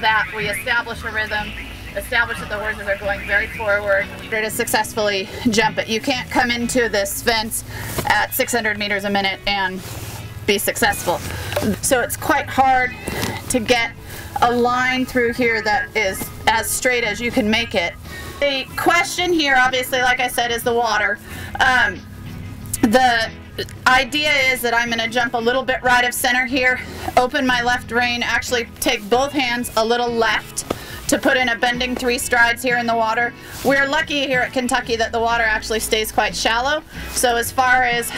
that we establish a rhythm, establish that the horses are going very forward to successfully jump it. You can't come into this fence at 600 meters a minute and be successful. So it's quite hard to get a line through here that is as straight as you can make it. The question here, obviously, like I said, is the water. The idea is that I'm going to jump a little bit right of center here, open my left rein, actually take both hands a little left to put in a bending 3 strides here in the water. We're lucky here at Kentucky that the water actually stays quite shallow. So as far as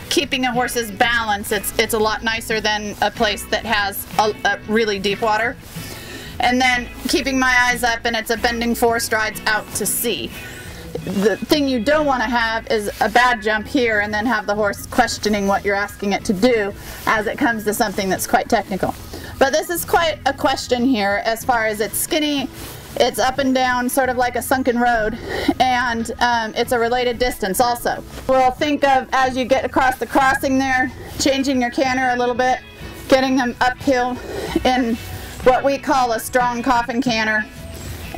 keeping a horse's balance, it's a lot nicer than a place that has a really deep water. And then keeping my eyes up, and it's a bending 4 strides out to sea. The thing you don't want to have is a bad jump here and then have the horse questioning what you're asking it to do as it comes to something that's quite technical. But this is quite a question here as far as it's skinny, it's up and down sort of like a sunken road, and it's a related distance also. We'll think of, as you get across the crossing there, changing your canter a little bit, getting them uphill in what we call a strong coffin canter,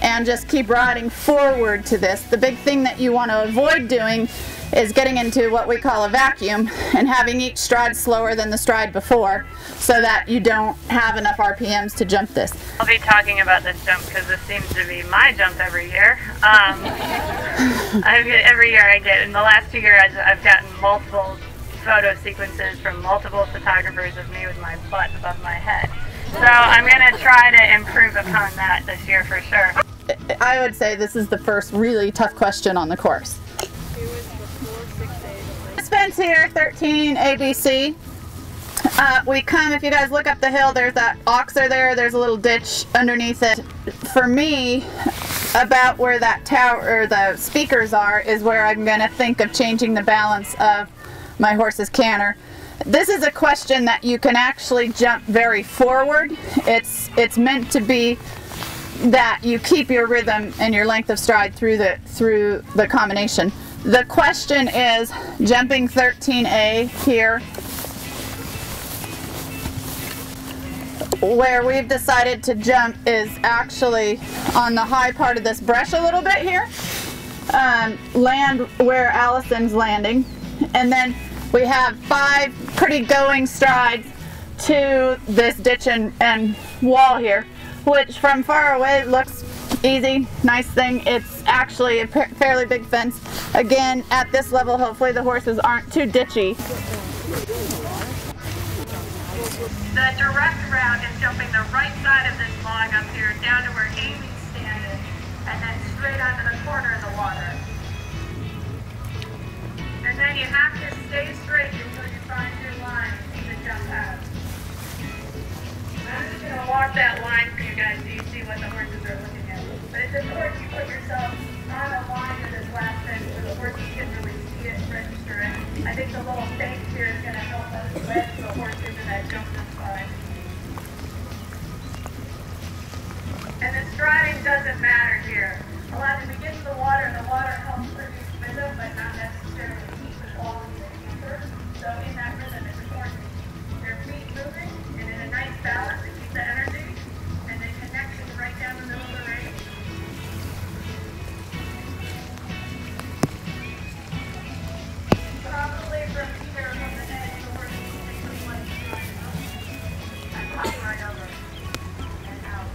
and just keep riding forward to this. The big thing that you want to avoid doing is getting into what we call a vacuum and having each stride slower than the stride before, so that you don't have enough RPMs to jump this. I'll be talking about this jump because this seems to be my jump every year. Every year I get, in the last 2 years, I've gotten multiple photo sequences from multiple photographers of me with my butt above my head. So I'm going to try to improve upon that this year for sure. I would say this is the first really tough question on the course. This fence here, 13 ABC. We come, if you guys look up the hill, there's that oxer there, there's a little ditch underneath it. For me, about where that tower or the speakers are is where I'm going to think of changing the balance of my horse's canter. This is a question that you can actually jump very forward. It's meant to be that you keep your rhythm and your length of stride through the combination. The question is jumping 13A here, where we've decided to jump is actually on the high part of this brush a little bit here, land where Allison's landing, and then we have 5 pretty going strides to this ditch and wall here, which from far away looks easy, nice thing. It's actually a fairly big fence. Again, at this level, hopefully the horses aren't too ditchy. The direct route is jumping the right side of this log up here down to where Amy's standing, and then straight onto the corner of the water. And then you have to stay straight until you find your line to jump out. I'm just going to walk that line for you guys so you see what the horses are looking at. But it's important you put yourself on a line to this last fence so the horses can really see it and register it. I think the little bank here is going to help us wedge the horse into that jumping spot. And the striding doesn't matter here. A lot of, we get to the water helps produce rhythm, but not necessarily keep the quality of the canter. So in that rhythm, it's important their feet moving and in a nice balance to keep the energy, and then connection right down the middle of the range. Probably from here, from the head, the horse will take the one stride up and pop right over and out.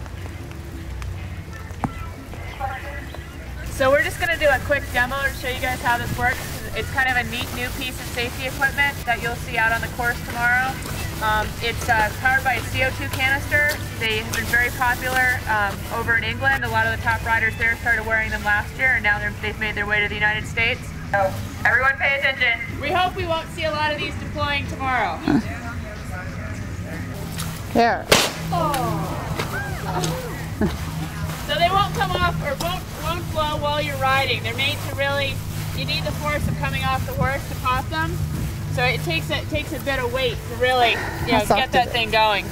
So we're just going to do a quick demo to show you guys how this works. It's kind of a neat new piece of safety equipment that you'll see out on the course tomorrow. It's powered by a CO2 canister. They have been very popular over in England. A lot of the top riders there started wearing them last year, and now they've made their way to the United States. So everyone pay attention. We hope we won't see a lot of these deploying tomorrow. Here. So they won't come off or won't flow while you're riding. They're made to really, you need the force of coming off the horse to pop them. So it takes a bit of weight to really, get that thing going.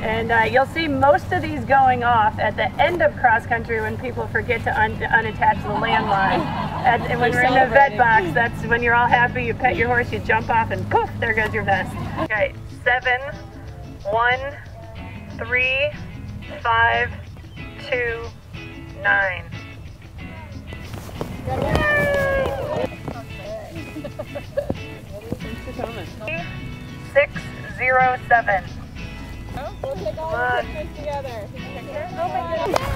And you'll see most of these going off at the end of cross country when people forget to unattach the landline. And when we're in the vet box, that's when you're all happy, you pet your horse, you jump off, and poof, there goes your vest. Okay, 7, 1, 3, 5, 2, 9. 607. We'll take all the pictures together. Oh my goodness.